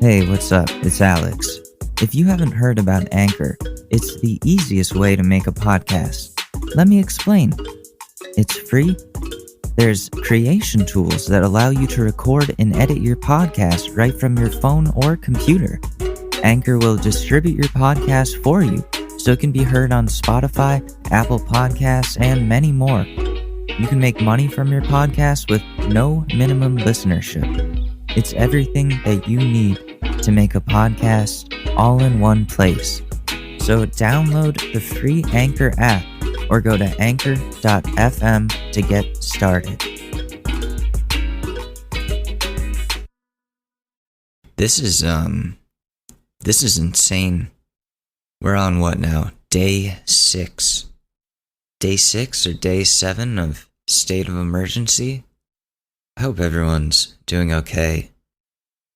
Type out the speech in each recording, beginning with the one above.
Hey, what's up? It's Alex. If you haven't heard about Anchor, it's the easiest way to make a podcast. Let me explain. It's free. There's creation tools that allow you to record and edit your podcast right from your phone or computer. Anchor will distribute your podcast for you so it can be heard on Spotify, Apple Podcasts, and many more. You can make money from your podcast with no minimum listenership. It's everything that you need to make a podcast all in one place. So download the free Anchor app or go to anchor.fm to get started. This is insane. We're on what now? Day 6. Day 6 or day 7 of state of emergency? I hope everyone's doing okay.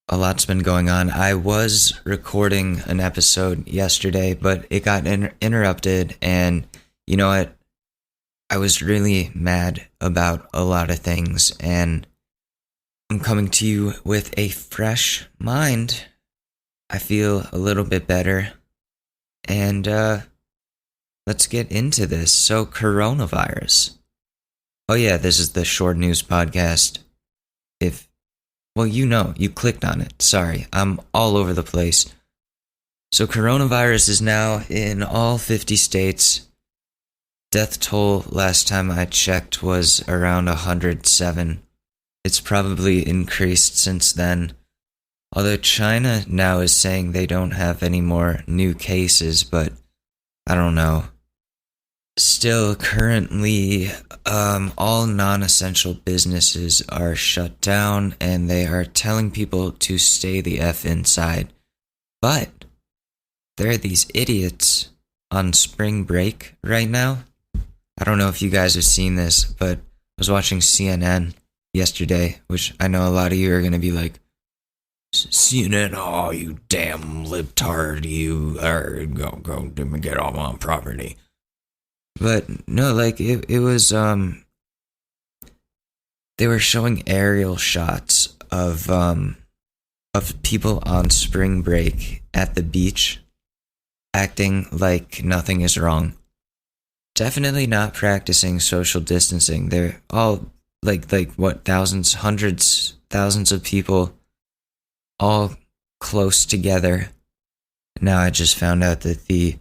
A lot's been going on. I was recording an episode yesterday, but it got interrupted, and you know what? I was really mad about a lot of things, and I'm coming to you with a fresh mind. I feel a little bit better, and let's get into this. So, coronavirus. Oh yeah, this is the short news podcast. You clicked on it. Sorry, I'm all over the place. So coronavirus is now in all 50 states. Death toll last time I checked was around 107. It's probably increased since then. Although China now is saying they don't have any more new cases, but I don't know. Still, currently, all non-essential businesses are shut down, and they are telling people to stay the F inside. But there are these idiots on spring break right now. I don't know if you guys have seen this, but I was watching CNN yesterday, which I know a lot of you are going to be like, CNN, oh, you damn libtard, you are go get off my property. But no, like it was they were showing aerial shots of people on spring break at the beach acting like nothing is wrong. Definitely not practicing social distancing. They're all like what, hundreds, thousands of people all close together. Now I just found out that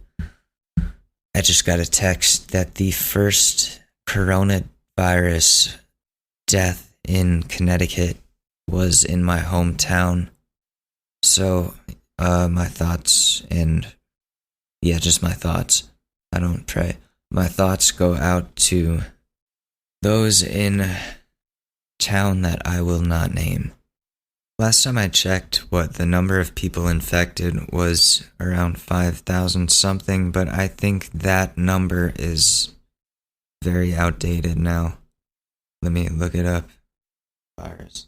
I just got a text that the first coronavirus death in Connecticut was in my hometown. So, my thoughts just my thoughts. I don't pray. My thoughts go out to those in town that I will not name. Last time I checked, the number of people infected was around 5,000 something, but I think that number is very outdated now. Let me look it up. Virus.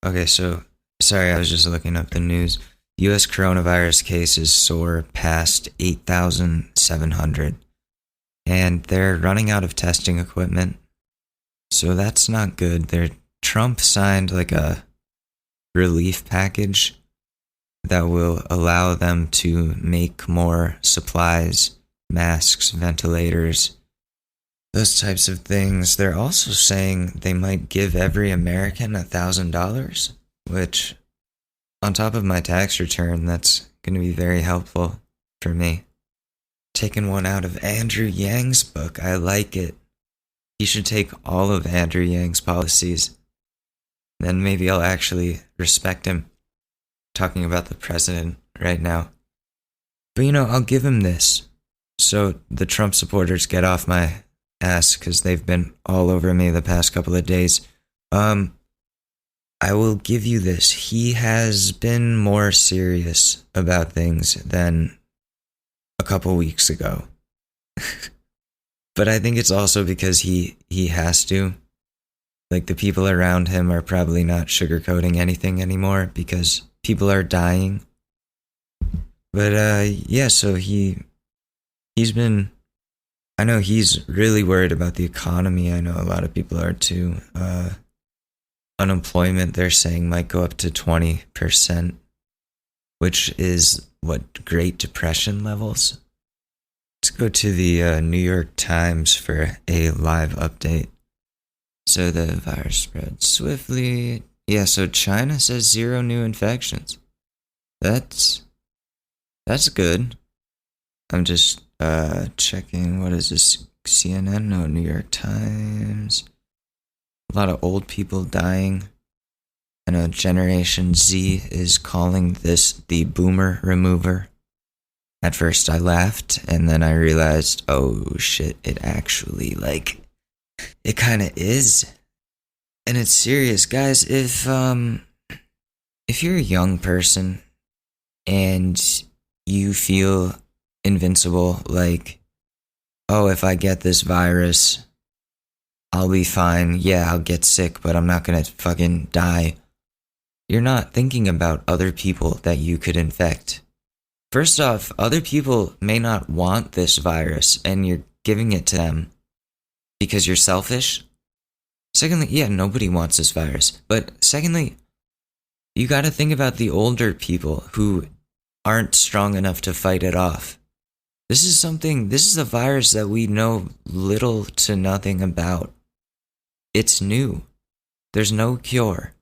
Okay, so, sorry, I was just looking up the news. U.S. coronavirus cases soar past 8,700, and they're running out of testing equipment, so that's not good. Trump signed like a relief package that will allow them to make more supplies, masks, ventilators, those types of things. They're also saying they might give every American $1,000, which, on top of my tax return, that's going to be very helpful for me. Taking one out of Andrew Yang's book. I like it. He should take all of Andrew Yang's policies. Then maybe I'll actually respect him. Talking about the president right now. But I'll give him this. So the Trump supporters get off my ass, because they've been all over me the past couple of days. I will give you this. He has been more serious about things than a couple weeks ago. But I think it's also because he has to. Like, the people around him are probably not sugarcoating anything anymore because people are dying. But, so he's been, I know he's really worried about the economy. I know a lot of people are too. unemployment, they're saying, might go up to 20%, which is what, Great Depression levels? Let's go to the New York Times for a live update. So the virus spread swiftly. Yeah, so China says 0 new infections. That's good. I'm just checking, what is this? CNN? No, New York Times. A lot of old people dying. I know Generation Z is calling this the boomer remover. At first I laughed, and then I realized, oh shit, it actually, it kind of is. And it's serious, guys. If you're a young person and you feel invincible, like, oh, if I get this virus, I'll be fine. Yeah, I'll get sick, but I'm not gonna fucking die. You're not thinking about other people that you could infect. First off, other people may not want this virus, and you're giving it to them because you're selfish. Secondly, yeah, nobody wants this virus. But secondly, you gotta think about the older people who aren't strong enough to fight it off. This is a virus that we know little to nothing about. It's new. There's no cure.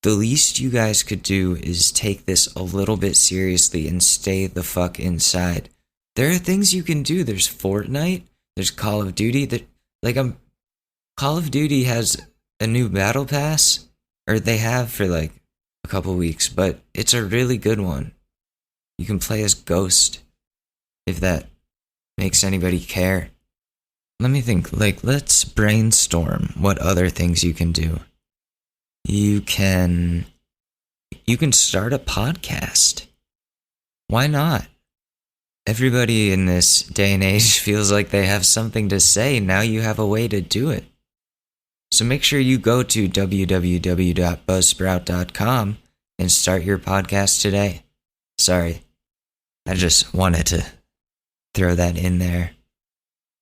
The least you guys could do is take this a little bit seriously and stay the fuck inside. There are things you can do. There's Fortnite. There's Call of Duty. Call of Duty has a new battle pass, or they have for a couple weeks, but it's a really good one. You can play as Ghost, if that makes anybody care. Let me think, let's brainstorm what other things you can do. You can start a podcast. Why not? Everybody in this day and age feels like they have something to say. Now you have a way to do it. So make sure you go to www.buzzsprout.com and start your podcast today. Sorry, I just wanted to throw that in there.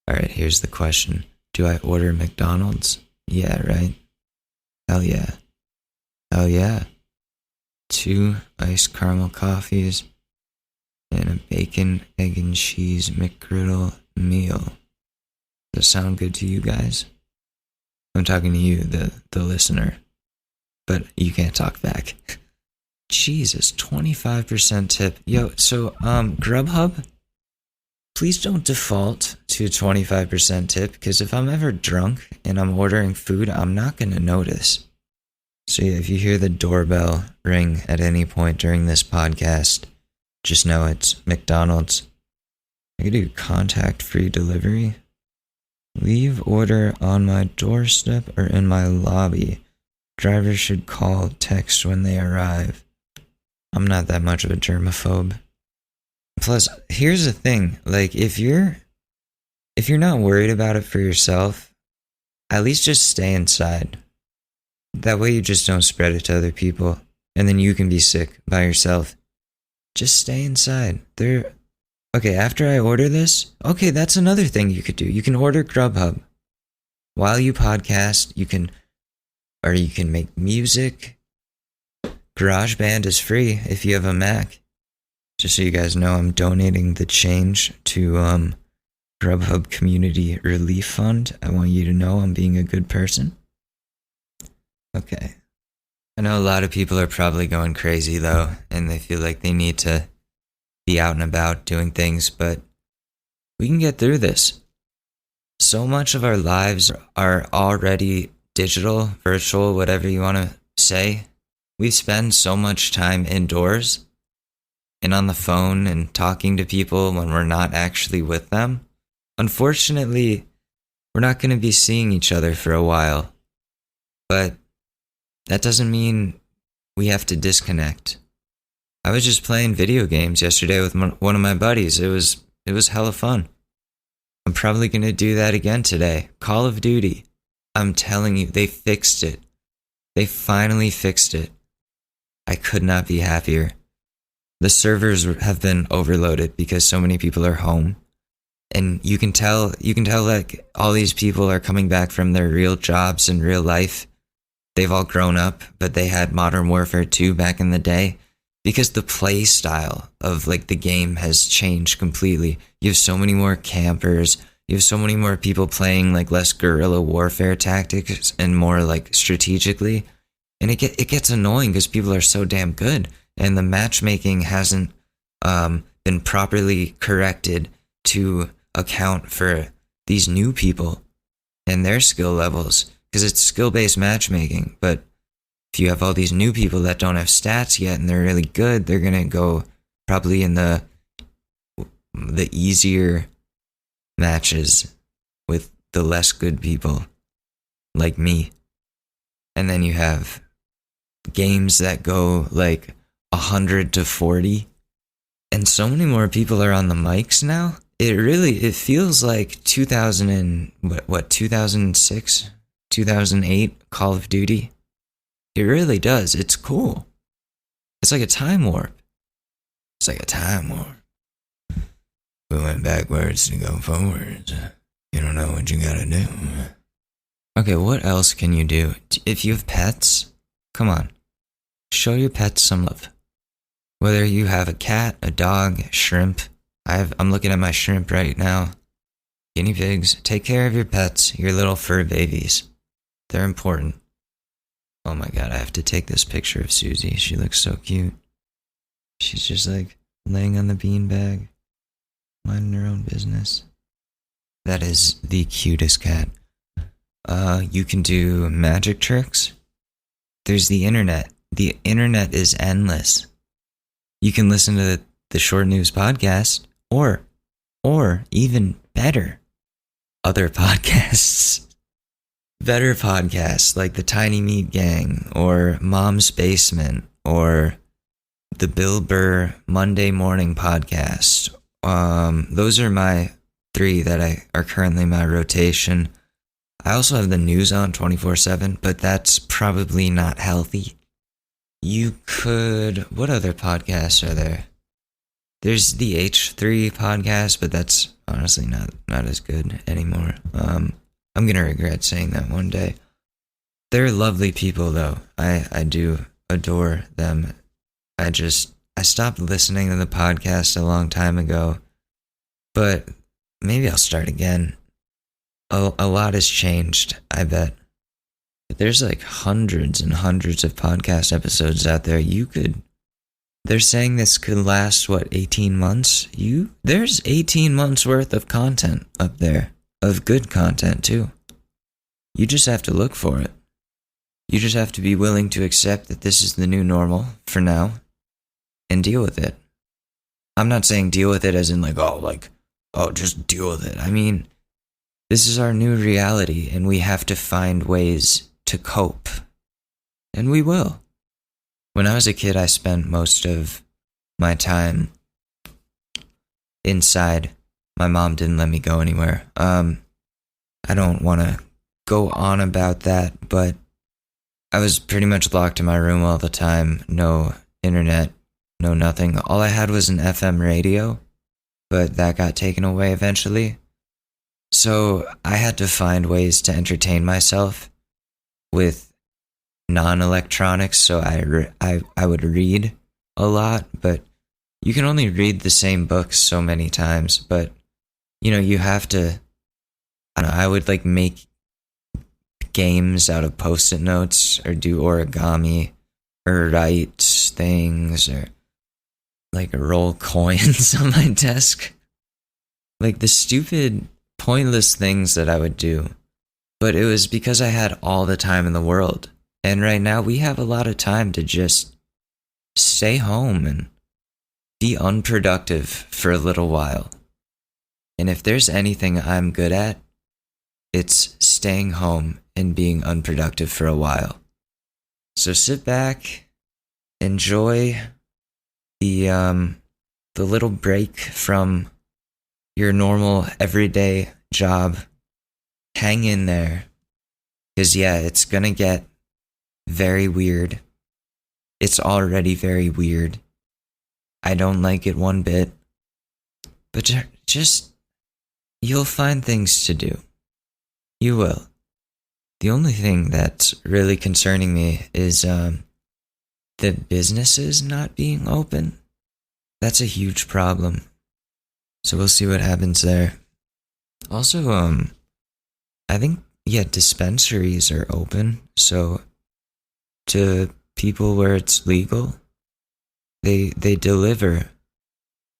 All right, here's the question. Do I order McDonald's? Yeah, right? Hell yeah. Hell yeah. 2 iced caramel coffees and a bacon, egg, and cheese McGriddle meal. Does that sound good to you guys? I'm talking to you, the listener, but you can't talk back. Jesus, 25% tip. Yo, so, Grubhub, please don't default to 25% tip, because if I'm ever drunk and I'm ordering food, I'm not going to notice. So yeah, if you hear the doorbell ring at any point during this podcast, just know it's McDonald's. I could do contact-free delivery. Leave order on my doorstep or in my lobby. Drivers should call, text when they arrive. I'm not that much of a germaphobe. Plus, here's the thing, if you're not worried about it for yourself, at least just stay inside. That way you just don't spread it to other people, and then you can be sick by yourself. Just stay inside. Okay, after I order this, okay, that's another thing you could do. You can order Grubhub. While you podcast, you can make music. GarageBand is free if you have a Mac. Just so you guys know, I'm donating the change to Grubhub Community Relief Fund. I want you to know I'm being a good person. Okay. I know a lot of people are probably going crazy though, and they feel like they need to be out and about doing things, but we can get through this. So much of our lives are already digital, virtual, whatever you want to say. We spend so much time indoors and on the phone and talking to people when we're not actually with them. Unfortunately, we're not going to be seeing each other for a while, but that doesn't mean we have to disconnect. I was just playing video games yesterday with one of my buddies. It was hella fun. I'm probably going to do that again today. Call of Duty. I'm telling you, they fixed it. They finally fixed it. I could not be happier. The servers have been overloaded because so many people are home. And you can tell all these people are coming back from their real jobs in real life. they've all grown up, but they had Modern Warfare 2 back in the day because the play style of like the game has changed completely. You have so many more campers. You have so many more people playing like less guerrilla warfare tactics and more like strategically. And it gets annoying because people are so damn good. And the matchmaking hasn't been properly corrected to account for these new people and their skill levels. Because it's skill-based matchmaking. But if you have all these new people that don't have stats yet and they're really good, they're going to go probably in the easier matches with the less good people like me. And then you have games that go like 100 to 40 and so many more people are on the mics now. It feels like 2006, 2008 Call of Duty. It really does. It's cool. It's like a time warp. We went backwards to go forwards. You don't know what you gotta do. Okay, what else can you do? If you have pets, come on. Show your pets some love. Whether you have a cat, a dog, shrimp. I'm looking at my shrimp right now. Guinea pigs. Take care of your pets, your little fur babies. They're important. Oh my god, I have to take this picture of Susie. She looks so cute. She's just like laying on the beanbag, minding her own business. That is the cutest cat. You can do magic tricks. There's the internet. The internet is endless. You can listen to the Short News podcast or even better, other podcasts. Better podcasts like the Tiny Meat Gang or Mom's Basement or the Bill Burr Monday Morning Podcast. Those are my 3 that are currently my rotation. I also have the news on 24/7, but that's probably not healthy. You could... What other podcasts are there? There's the H3 podcast, but that's honestly not as good anymore. I'm going to regret saying that one day. They're lovely people, though. I do adore them. I stopped listening to the podcast a long time ago, but maybe I'll start again. A lot has changed, I bet. But there's like hundreds and hundreds of podcast episodes out there. They're saying this could last, 18 months? There's 18 months worth of content up there. Of good content, too. You just have to look for it. You just have to be willing to accept that this is the new normal for now and deal with it. I'm not saying deal with it as in just deal with it. I mean, this is our new reality and we have to find ways to cope. And we will. When I was a kid, I spent most of my time inside. My mom didn't let me go anywhere. I don't want to go on about that, but I was pretty much locked in my room all the time. No internet, no nothing. All I had was an FM radio, but that got taken away eventually. So I had to find ways to entertain myself with non-electronics. So I would read a lot, but you can only read the same books so many times. But you have to. I would make games out of post-it notes or do origami or write things or roll coins on my desk. The stupid, pointless things that I would do. But it was because I had all the time in the world. And right now we have a lot of time to just stay home and be unproductive for a little while. And if there's anything I'm good at, it's staying home and being unproductive for a while. So sit back, enjoy the little break from your normal everyday job. Hang in there. Because it's gonna get very weird. It's already very weird. I don't like it one bit. But just, you'll find things to do. You will. The only thing that's really concerning me is the businesses not being open. That's a huge problem. So we'll see what happens there. Also, I think, yeah, dispensaries are open. So to people where it's legal, they deliver.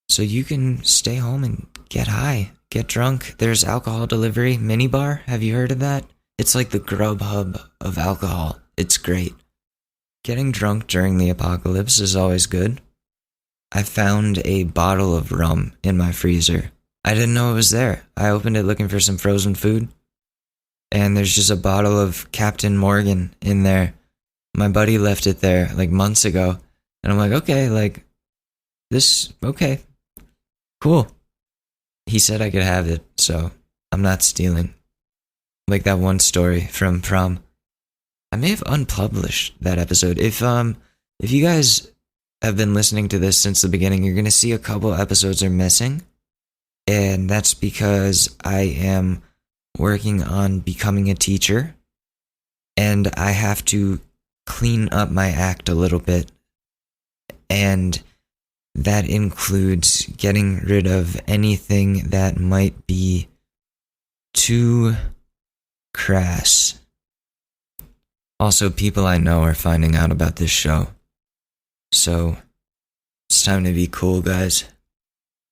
So you can stay home and get high, get drunk. There's alcohol delivery, minibar. Have you heard of that? It's like the Grubhub of alcohol. It's great. Getting drunk during the apocalypse is always good. I found a bottle of rum in my freezer. I didn't know it was there. I opened it looking for some frozen food, and there's just a bottle of Captain Morgan in there. My buddy left it there like months ago, and I'm like, okay, like, okay, cool. He said I could have it, so I'm not stealing. Like that one story from prom. I may have unpublished that episode. If you guys have been listening to this since the beginning, you're gonna see a couple episodes are missing. And that's because I am working on becoming a teacher, and I have to clean up my act a little bit. And that includes getting rid of anything that might be too crass. Also, people I know are finding out about this show. So, it's time to be cool, guys.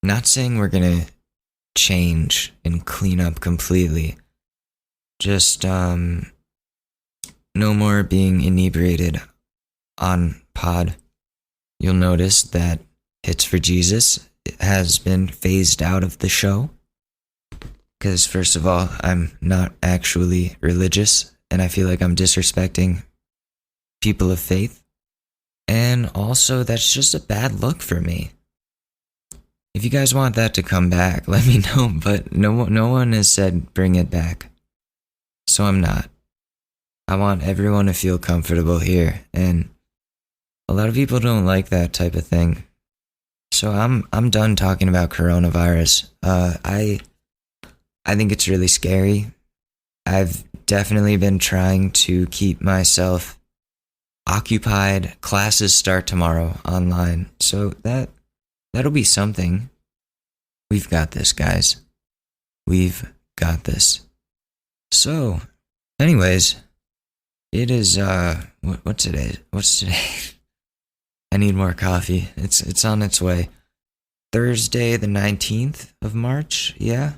Not saying we're gonna change and clean up completely. Just, no more being inebriated on pod. You'll notice that Hits for Jesus has been phased out of the show. Because, first of all, I'm not actually religious, and I feel like I'm disrespecting people of faith. And also, that's just a bad look for me. If you guys want that to come back, let me know, but no one has said bring it back. So I'm not. I want everyone to feel comfortable here, and a lot of people don't like that type of thing. So I'm done talking about coronavirus. I think it's really scary. I've definitely been trying to keep myself occupied. Classes start tomorrow online, so that'll be something. We've got this, guys. We've got this. So, anyways, it is what's today? What's today? I need more coffee. It's on its way. Thursday the 19th of March, yeah.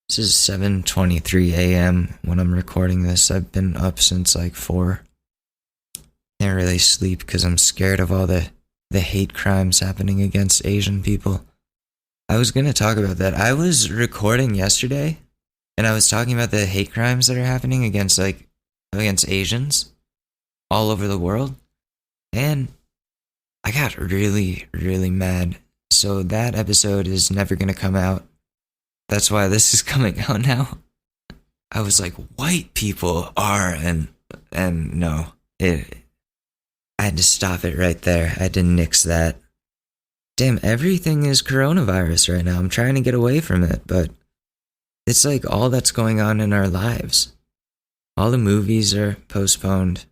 This is 7:23 a.m. when I'm recording this. I've been up since like 4. Can't really sleep because I'm scared of all the hate crimes happening against Asian people. I was going to talk about that. I was recording yesterday, and I was talking about the hate crimes that are happening against Asians all over the world. And I got really, really mad. So that episode is never going to come out. That's why this is coming out now. I was like, white people are, and no. I had to stop it right there. I had to nix that. Damn, everything is coronavirus right now. I'm trying to get away from it, but it's like all that's going on in our lives. All the movies are postponed.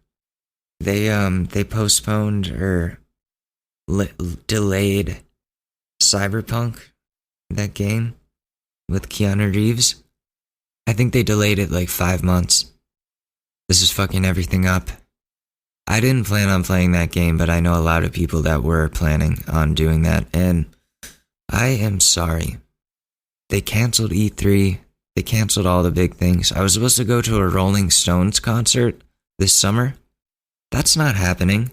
They postponed or delayed Cyberpunk, that game with Keanu Reeves. I think they delayed it like 5 months. This is fucking everything up. I didn't plan on playing that game, but I know a lot of people that were planning on doing that, and I am sorry. They canceled E3. They canceled all the big things. I was supposed to go to a Rolling Stones concert this summer. That's not happening.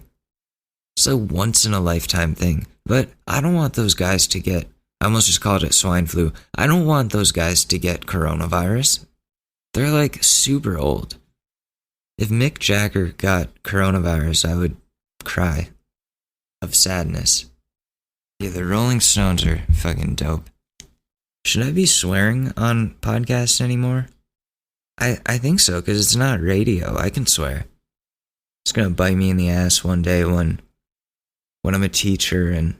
It's a once-in-a-lifetime thing. But I don't want those guys to get... I almost just called it swine flu. I don't want those guys to get coronavirus. They're like super old. If Mick Jagger got coronavirus, I would cry of sadness. Yeah, the Rolling Stones are fucking dope. Should I be swearing on podcasts anymore? I think so, because it's not radio. I can swear. It's gonna bite me in the ass one day when I'm a teacher and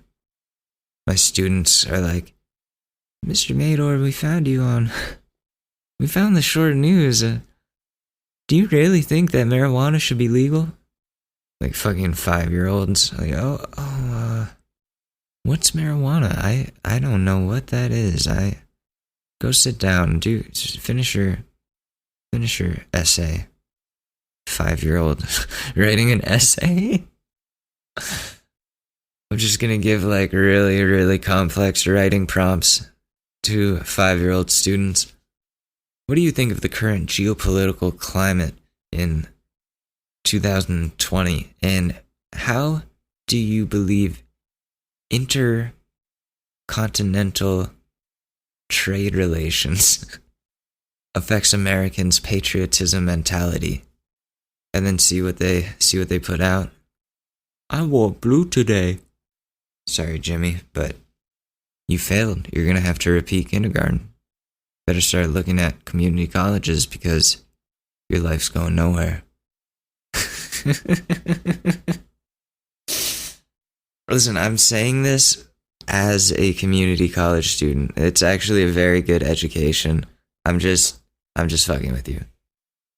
my students are like, Mr. Mador, we found the short news. Do you really think that marijuana should be legal? Like fucking 5-year-olds. Like, what's marijuana? I don't know what that is. Go sit down. Finish your essay. 5-year-old writing an essay? I'm just gonna give like really, really complex writing prompts to 5-year-old students. What do you think of the current geopolitical climate in 2020? And how do you believe intercontinental trade relations affects Americans' patriotism mentality? And then see what they put out. I wore blue today. Sorry, Jimmy, but you failed. You're gonna have to repeat kindergarten. Better start looking at community colleges because your life's going nowhere. Listen, I'm saying this as a community college student. It's actually a very good education. I'm just fucking with you.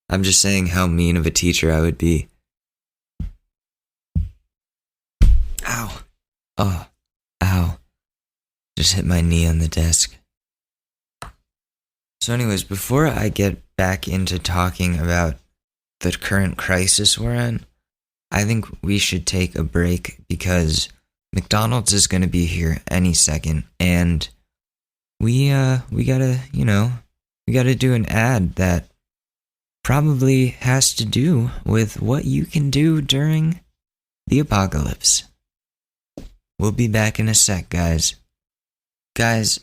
I'm just saying how mean of a teacher I would be. Ow. Oh, ow. Just hit my knee on the desk. So anyways, before I get back into talking about the current crisis we're in, I think we should take a break because McDonald's is going to be here any second, and we gotta do an ad that probably has to do with what you can do during the apocalypse. We'll be back in a sec, guys. Guys,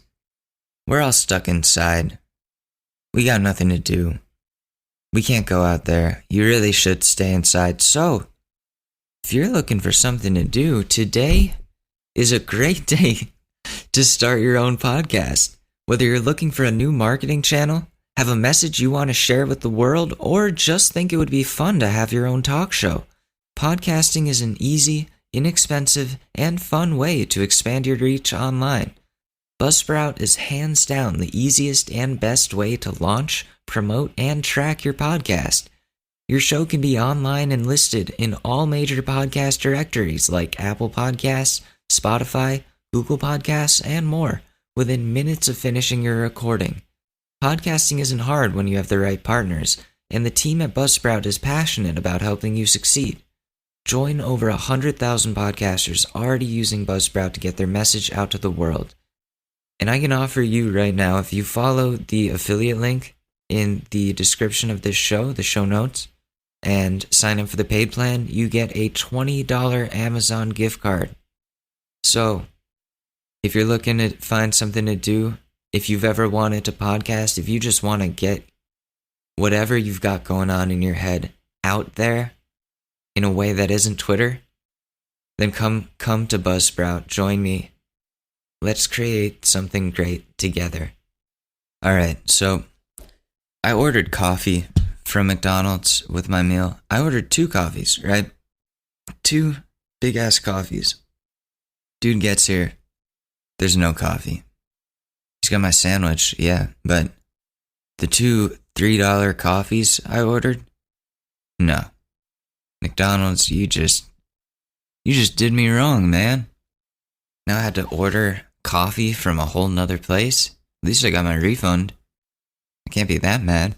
we're all stuck inside. We got nothing to do. We can't go out there. You really should stay inside. So, if you're looking for something to do, today is a great day to start your own podcast. Whether you're looking for a new marketing channel, have a message you want to share with the world, or just think it would be fun to have your own talk show, podcasting is an easy, inexpensive, and fun way to expand your reach online. Buzzsprout is hands down the easiest and best way to launch, promote, and track your podcast. Your show can be online and listed in all major podcast directories like Apple Podcasts, Spotify, Google Podcasts, and more within minutes of finishing your recording. Podcasting isn't hard when you have the right partners, and the team at Buzzsprout is passionate about helping you succeed. Join over 100,000 podcasters already using Buzzsprout to get their message out to the world. And I can offer you right now, if you follow the affiliate link in the description of this show, the show notes, and sign up for the paid plan, you get a $20 Amazon gift card. So, if you're looking to find something to do, if you've ever wanted to podcast, if you just want to get whatever you've got going on in your head out there in a way that isn't Twitter, then come to Buzzsprout, join me. Let's create something great together. Alright, so I ordered coffee from McDonald's with my meal. I ordered 2 coffees, right? 2 big-ass coffees. Dude gets here, there's no coffee. He's got my sandwich, yeah, but the 2 $3 coffees I ordered? No. McDonald's, you just did me wrong, man. Now I had to order coffee from a whole nother place. At least I got my refund. I can't be that mad.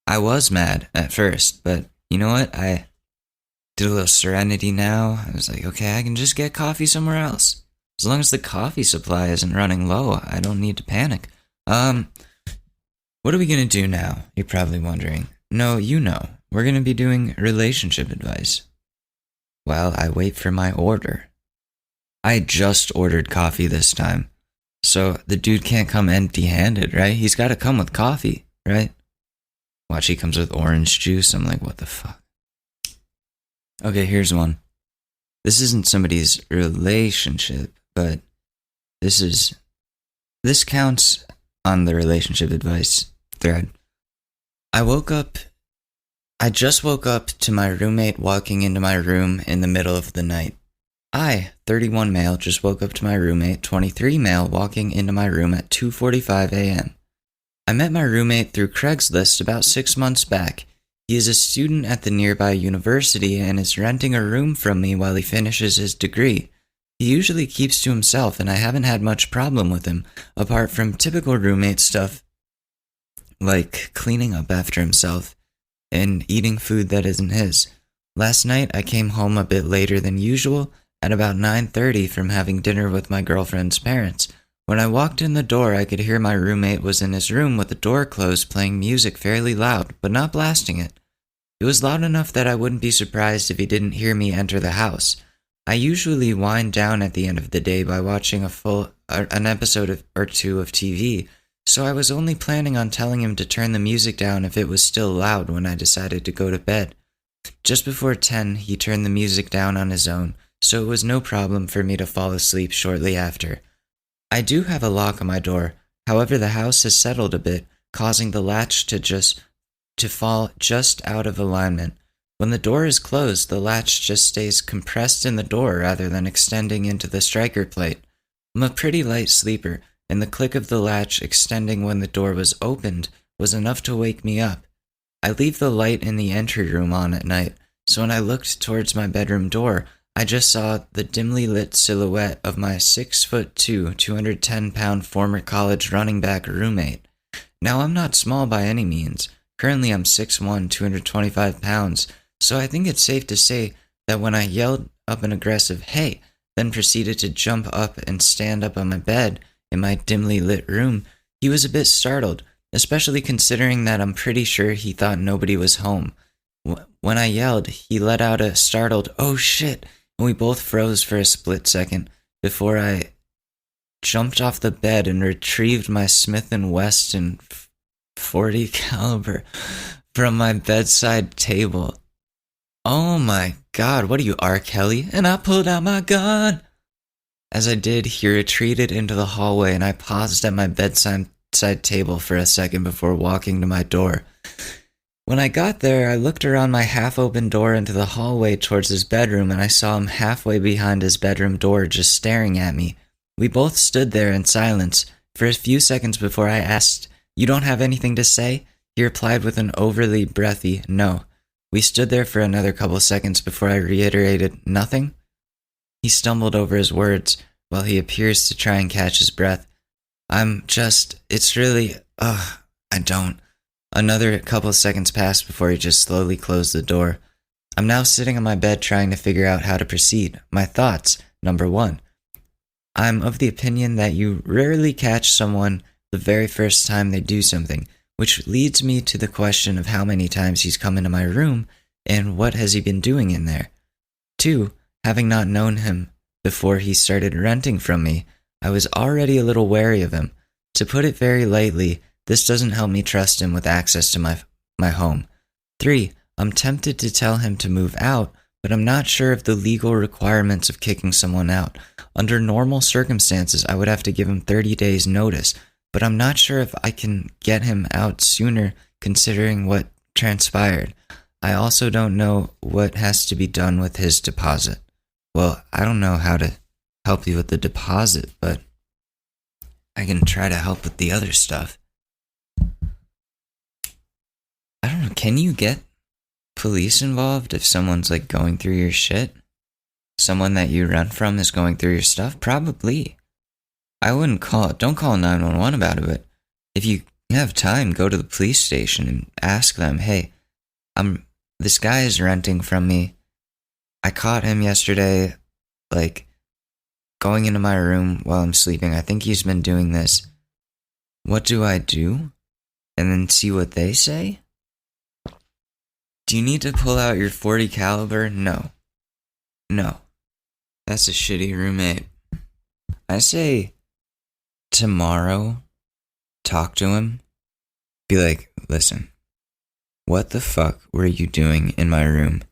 I was mad at first, but you know what? I did a little serenity now. I was like, okay, I can just get coffee somewhere else. As long as the coffee supply isn't running low, I don't need to panic. What are we gonna do now? You're probably wondering. No, you know. We're gonna be doing relationship advice while I wait for my order. I just ordered coffee this time, so the dude can't come empty-handed, right? He's gotta come with coffee, right? Watch, he comes with orange juice. I'm like, what the fuck? Okay, here's one. This isn't somebody's relationship, but this counts on the relationship advice thread. I just woke up to my roommate walking into my room in the middle of the night. I, 31 male, just woke up to my roommate, 23 male, walking into my room at 2:45 a.m. I met my roommate through Craigslist about 6 months back. He is a student at the nearby university and is renting a room from me while he finishes his degree. He usually keeps to himself, and I haven't had much problem with him, apart from typical roommate stuff like cleaning up after himself and eating food that isn't his. Last night, I came home a bit later than usual, at about 9:30 from having dinner with my girlfriend's parents. When I walked in the door, I could hear my roommate was in his room with the door closed playing music fairly loud, but not blasting it. It was loud enough that I wouldn't be surprised if he didn't hear me enter the house. I usually wind down at the end of the day by watching an episode or two of TV, so I was only planning on telling him to turn the music down if it was still loud when I decided to go to bed. Just before 10, he turned the music down on his own, so it was no problem for me to fall asleep shortly after. I do have a lock on my door, however the house has settled a bit, causing the latch to fall just out of alignment. When the door is closed, the latch just stays compressed in the door rather than extending into the striker plate. I'm a pretty light sleeper, and the click of the latch extending when the door was opened was enough to wake me up. I leave the light in the entry room on at night, so when I looked towards my bedroom door, I just saw the dimly lit silhouette of my 6'2", 210-pound former college running back roommate. Now, I'm not small by any means. Currently, I'm 6'1", 225 pounds, so I think it's safe to say that when I yelled up an aggressive "hey," then proceeded to jump up and stand up on my bed in my dimly lit room, he was a bit startled, especially considering that I'm pretty sure he thought nobody was home. When I yelled, he let out a startled "oh shit," and we both froze for a split second before I jumped off the bed and retrieved my Smith & Wesson .40 caliber from my bedside table. Oh my god, what are you, R. Kelly? And I pulled out my gun. As I did, he retreated into the hallway and I paused at my bedside table for a second before walking to my door. When I got there, I looked around my half-open door into the hallway towards his bedroom and I saw him halfway behind his bedroom door just staring at me. We both stood there in silence for a few seconds before I asked, "You don't have anything to say?" He replied with an overly breathy "no." We stood there for another couple seconds before I reiterated, "Nothing?" He stumbled over his words while he appears to try and catch his breath. It's really, I don't. Another couple seconds passed before he just slowly closed the door. I'm now sitting on my bed trying to figure out how to proceed. My thoughts: number 1. I'm of the opinion that you rarely catch someone the very first time they do something, which leads me to the question of how many times he's come into my room and what has he been doing in there. 2, having not known him before he started renting from me, I was already a little wary of him. To put it very lightly, this doesn't help me trust him with access to my home. 3, I'm tempted to tell him to move out, but I'm not sure of the legal requirements of kicking someone out. Under normal circumstances, I would have to give him 30 days notice, but I'm not sure if I can get him out sooner considering what transpired. I also don't know what has to be done with his deposit. Well, I don't know how to help you with the deposit, but I can try to help with the other stuff. I don't know, can you get police involved if someone's like going through your shit? Someone that you rent from is going through your stuff? Probably. I wouldn't don't call 911 about it, but if you have time, go to the police station and ask them, "Hey, this guy is renting from me. I caught him yesterday, going into my room while I'm sleeping. I think he's been doing this. What do I do?" And then see what they say. Do you need to pull out your .40 caliber? No. That's a shitty roommate. I say tomorrow, talk to him. Be like, "Listen, what the fuck were you doing in my room?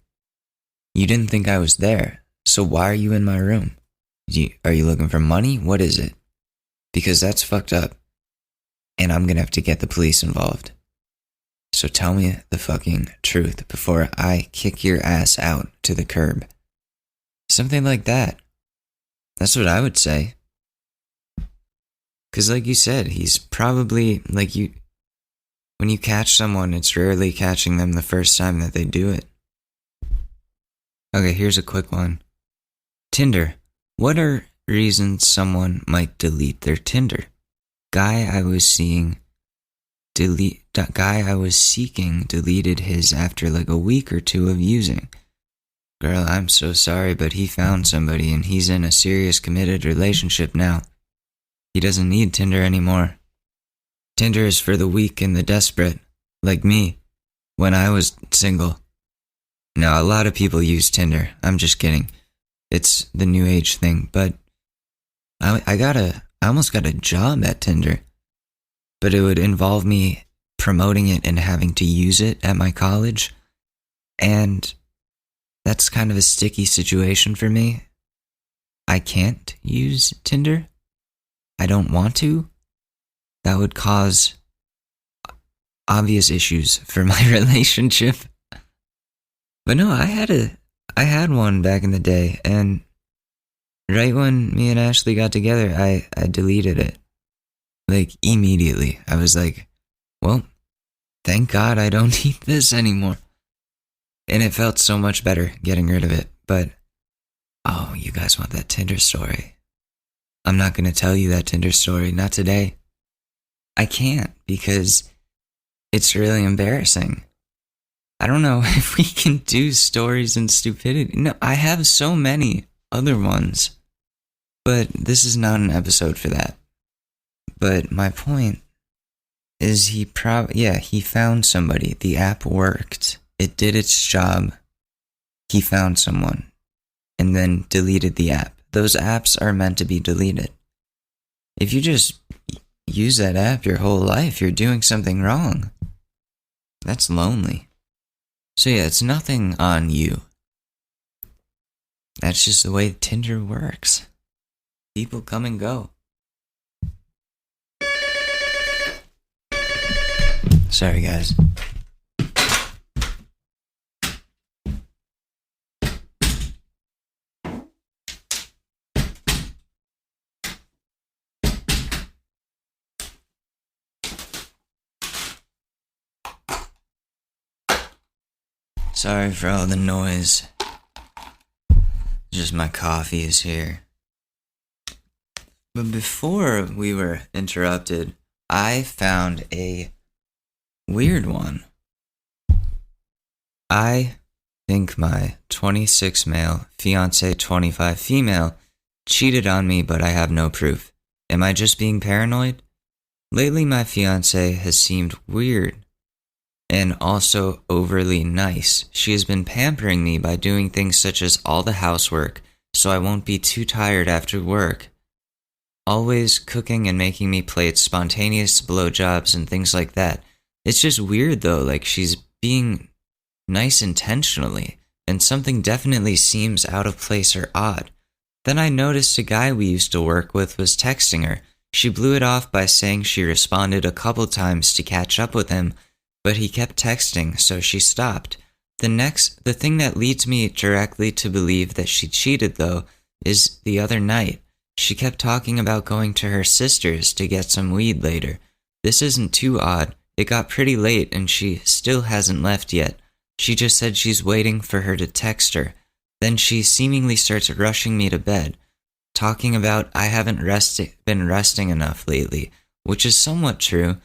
You didn't think I was there, so why are you in my room? Are you looking for money? What is it? Because that's fucked up, and I'm gonna have to get the police involved. So tell me the fucking truth before I kick your ass out to the curb." Something like that. That's what I would say. Because like you said, he's probably, When you catch someone, it's rarely catching them the first time that they do it. Okay, here's a quick one. Tinder. What are reasons someone might delete their Tinder? Guy I was seeking deleted his after like a week or two of using. Girl, I'm so sorry, but he found somebody and he's in a serious committed relationship now. He doesn't need Tinder anymore. Tinder is for the weak and the desperate, like me, when I was single. Now, a lot of people use Tinder. I'm just kidding. It's the new age thing, but I almost got a job at Tinder, but it would involve me promoting it and having to use it at my college, and that's kind of a sticky situation for me. I can't use Tinder. I don't want to. That would cause obvious issues for my relationship. But no, I had one back in the day, and right when me and Ashley got together, I deleted it. Like, immediately. I was like, well, thank God I don't need this anymore. And it felt so much better getting rid of it. But, oh, you guys want that Tinder story? I'm not going to tell you that Tinder story, not today. I can't, because it's really embarrassing. I don't know if we can do stories and stupidity. No, I have so many other ones, but this is not an episode for that. But my point is he found somebody. The app worked. It did its job. He found someone and then deleted the app. Those apps are meant to be deleted. If you just use that app your whole life, you're doing something wrong. That's lonely. So yeah, it's nothing on you. That's just the way Tinder works. People come and go. Sorry, guys. Sorry for all the noise. Just my coffee is here. But before we were interrupted, I found a weird one. I think my 26 male, fiance 25 female, cheated on me, but I have no proof. Am I just being paranoid? Lately, my fiance has seemed weird and also overly nice. She has been pampering me by doing things such as all the housework, so I won't be too tired after work. Always cooking and making me plates, spontaneous blowjobs and things like that. It's just weird though, like she's being nice intentionally, and something definitely seems out of place or odd. Then I noticed a guy we used to work with was texting her. She blew it off by saying she responded a couple times to catch up with him, but he kept texting, so she stopped. The thing that leads me directly to believe that she cheated, though, is the other night. She kept talking about going to her sister's to get some weed later. This isn't too odd. It got pretty late and she still hasn't left yet. She just said she's waiting for her to text her. Then she seemingly starts rushing me to bed, talking about I haven't been resting enough lately, which is somewhat true.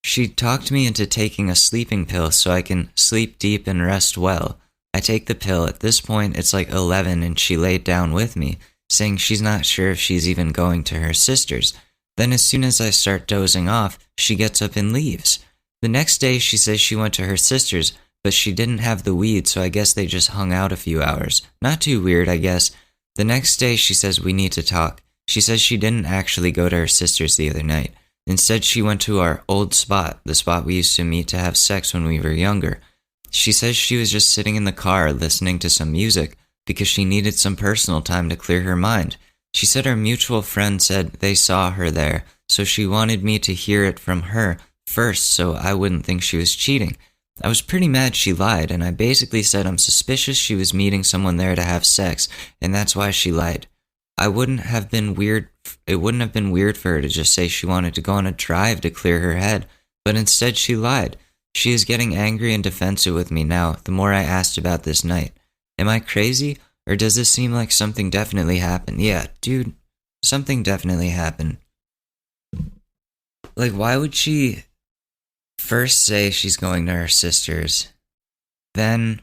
She talked me into taking a sleeping pill so I can sleep deep and rest well. I take the pill. At this point, it's like 11 and she laid down with me, saying she's not sure if she's even going to her sister's. Then as soon as I start dozing off, she gets up and leaves. The next day, she says she went to her sister's, but she didn't have the weed, so I guess they just hung out a few hours. Not too weird, I guess. The next day, she says we need to talk. She says she didn't actually go to her sister's the other night. Instead, she went to our old spot, the spot we used to meet to have sex when we were younger. She says she was just sitting in the car listening to some music because she needed some personal time to clear her mind. She said her mutual friend said they saw her there, so she wanted me to hear it from her first so I wouldn't think she was cheating. I was pretty mad she lied, and I basically said I'm suspicious she was meeting someone there to have sex, and that's why she lied. It wouldn't have been weird for her to just say she wanted to go on a drive to clear her head, But instead she lied. She is getting angry and defensive with me now, the more I asked about this night. Am I crazy? Or does this seem like something definitely happened? Yeah, dude, something definitely happened. Like, why would she first say she's going to her sister's, then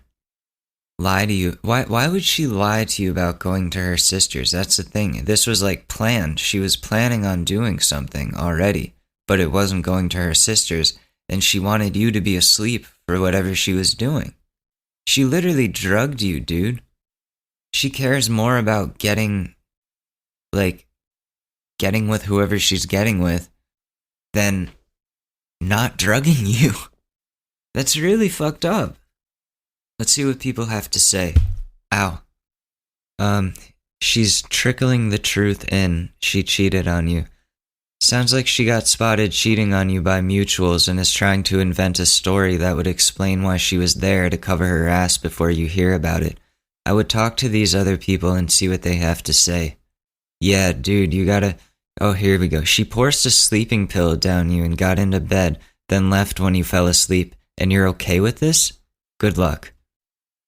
lie to you? Why would she lie to you about going to her sister's? That's the thing. This was like planned. She was planning on doing something already, but it wasn't going to her sister's, and she wanted you to be asleep for whatever she was doing. She literally drugged you, dude. She cares more about getting with whoever she's getting with than not drugging you. That's really fucked up. Let's see what people have to say. Ow. She's trickling the truth in. She cheated on you. Sounds like she got spotted cheating on you by mutuals and is trying to invent a story that would explain why she was there to cover her ass before you hear about it. I would talk to these other people and see what they have to say. Yeah, dude, you gotta... Oh, here we go. She forced a sleeping pill down you and got into bed, then left when you fell asleep, and you're okay with this? Good luck.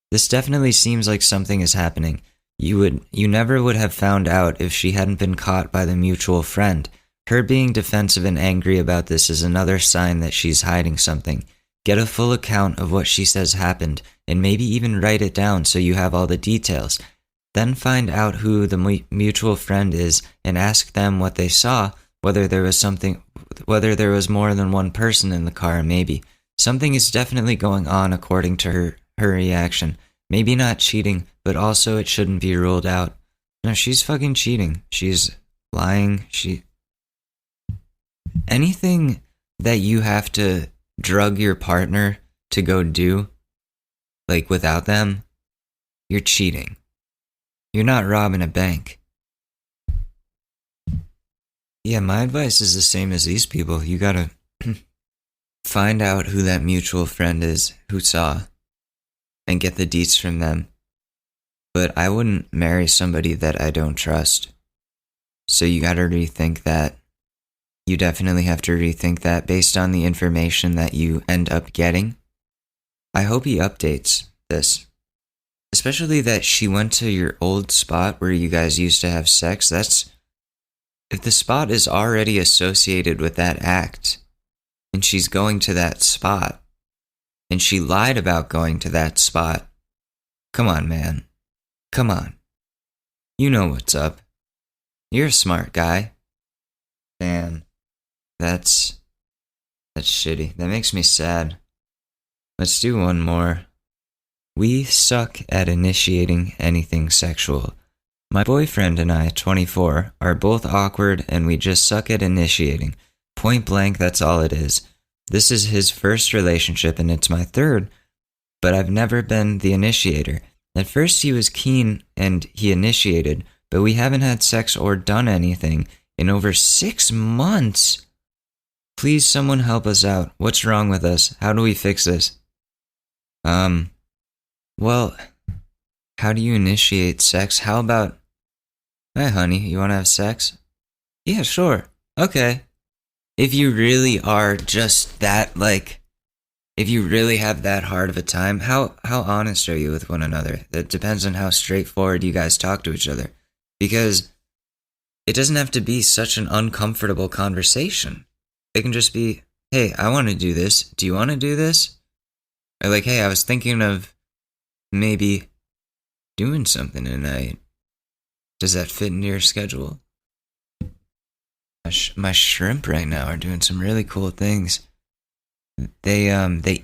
This definitely seems like something is happening. You never would have found out if she hadn't been caught by the mutual friend. Her being defensive and angry about this is another sign that she's hiding something. Get a full account of what she says happened, and maybe even write it down so you have all the details. Then find out who the mutual friend is and ask them what they saw, whether there was more than one person in the car, maybe. Something is definitely going on according to her reaction. Maybe not cheating, but also it shouldn't be ruled out. No, she's fucking cheating. She's lying. Anything that you have to drug your partner to go do, like without them, you're cheating. You're not robbing a bank. Yeah, my advice is the same as these people. You gotta find out who that mutual friend is who saw and get the deets from them. But I wouldn't marry somebody that I don't trust. So you gotta rethink that. You definitely have to rethink that based on the information that you end up getting. I hope he updates this. Especially that she went to your old spot where you guys used to have sex. If the spot is already associated with that act, and she's going to that spot, and she lied about going to that spot, come on, man. Come on. You know what's up. You're a smart guy. Man, that's shitty. That makes me sad. Let's do one more. We suck at initiating anything sexual. My boyfriend and I, 24, are both awkward and we just suck at initiating. Point blank, that's all it is. This is his first relationship and it's my third, but I've never been the initiator. At first he was keen and he initiated, but we haven't had sex or done anything in over 6 months. Please, someone help us out. What's wrong with us? How do we fix this? Well, how do you initiate sex? How about, hey honey, you want to have sex? Yeah, sure. Okay. If you really are just that, if you really have that hard of a time, how honest are you with one another? That depends on how straightforward you guys talk to each other. Because it doesn't have to be such an uncomfortable conversation. It can just be, hey, I want to do this. Do you want to do this? Or like, hey, I was thinking of maybe doing something tonight. Does that fit into your schedule? My shrimp right now are doing some really cool things. They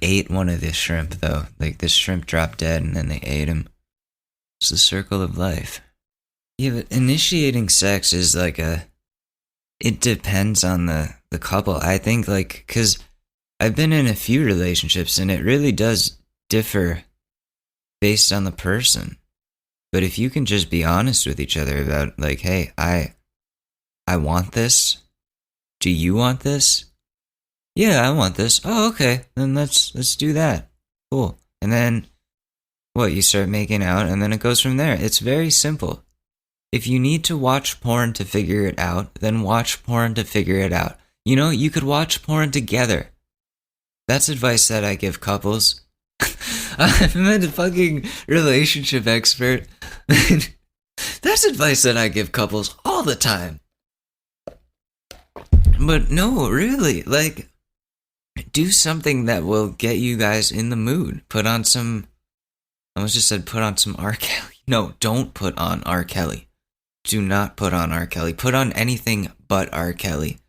ate one of this shrimp though. Like this shrimp dropped dead and then they ate him. It's the circle of life. Yeah, but initiating sex is it depends on the couple. I think cause I've been in a few relationships and it really does differ based on the person. But if you can just be honest with each other about hey, I want this. Do you want this? Yeah, I want this. Oh, okay. Then let's do that. Cool. And then you start making out and then it goes from there. It's very simple. If you need to watch porn to figure it out, then watch porn to figure it out. You could watch porn together. That's advice that I give couples. I'm a fucking relationship expert. That's advice that I give couples all the time. But no, really, like, do something that will get you guys in the mood. Put on some, I almost just said put on some R. Kelly. No, don't put on R. Kelly. Do not put on R. Kelly. Put on anything but R. Kelly.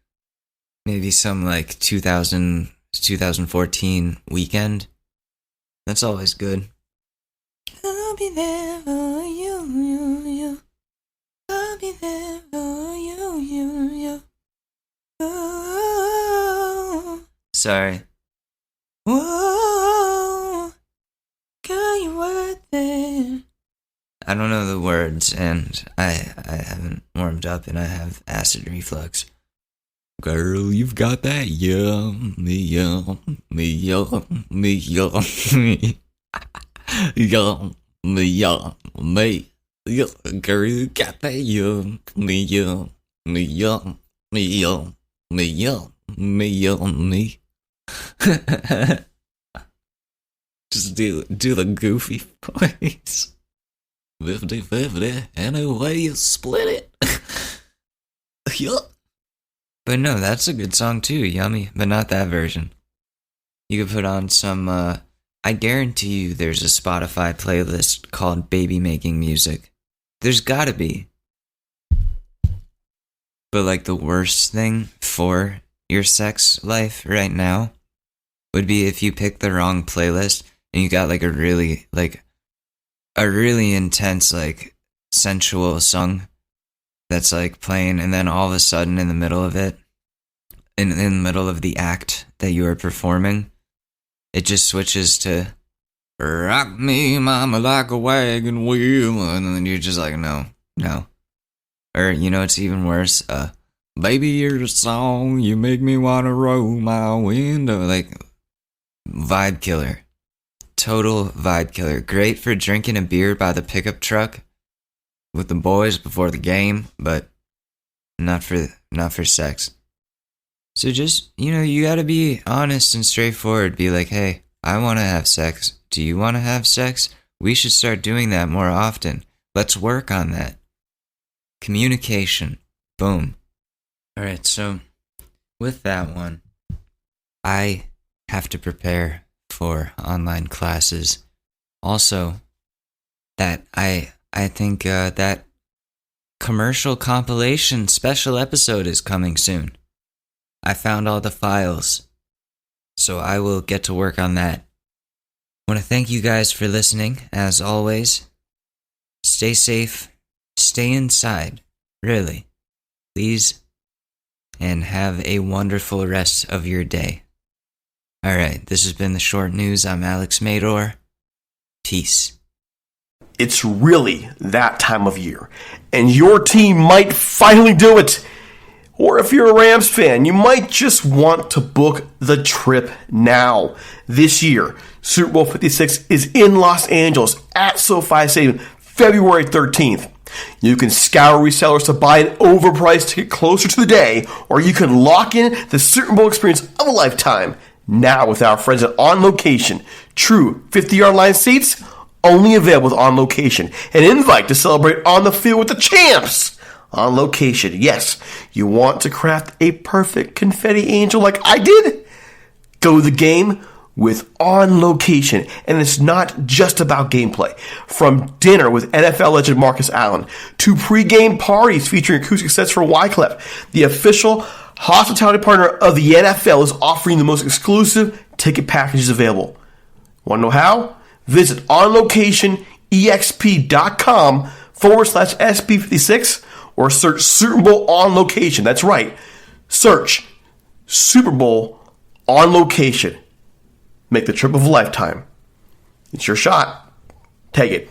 Maybe some like 2014 Weekend. That's always good. I'll be there for you. I'll be there for you. Oh. Sorry. Whoa, girl, you worth it. I don't know the words, and I haven't warmed up, and I have acid reflux. Girl, you've got that yummy, yummy, yummy, yummy, yummy, yummy. Girl, you got that yummy, yummy, yummy, yummy, yummy, yummy. Just do the goofy voice. 50-50, anyway you split it. But no, that's a good song too, Yummy, but not that version. You could put on some, I guarantee you there's a Spotify playlist called Baby Making Music. There's gotta be. But like the worst thing for your sex life right now would be if you pick the wrong playlist and you got like a really intense, like sensual song that's like playing, and then all of a sudden in the middle of it, in the middle of the act that you are performing, it just switches to rock me mama like a wagon wheel, and then you're just like, no. Or, you know, it's even worse, baby, you're a song, you make me wanna roll my window. Like, vibe killer. Total vibe killer. Great for drinking a beer by the pickup truck with the boys before the game, but not for sex. So just, you know, you gotta be honest and straightforward. Be like, hey, I wanna have sex. Do you wanna have sex? We should start doing that more often. Let's work on that. Communication. Boom. Alright, so with that one, I have to prepare for online classes. Also, that I think that commercial compilation special episode is coming soon. I found all the files, so I will get to work on that. I want to thank you guys for listening, as always. Stay safe, stay inside, really, please, and have a wonderful rest of your day. Alright, this has been The Short News. I'm Alex Mador. Peace. It's really that time of year, and your team might finally do it. Or if you're a Rams fan, you might just want to book the trip now. This year, Super Bowl 56 is in Los Angeles at SoFi Stadium, February 13th. You can scour resellers to buy an overpriced ticket closer to the day, or you can lock in the Super Bowl experience of a lifetime. Now with our friends at On Location. True 50-yard line seats, only available with On Location. An invite to celebrate on the field with the champs. On Location. Yes, you want to craft a perfect confetti angel like I did? Go to the game with On Location. And it's not just about gameplay. From dinner with NFL legend Marcus Allen to pregame parties featuring acoustic sets for Wyclef, the official hospitality partner of the NFL is offering the most exclusive ticket packages available. Want to know how? Visit onlocationexp.com/SB56 or search Super Bowl On Location. That's right. Search Super Bowl On Location. Make the trip of a lifetime. It's your shot. Take it.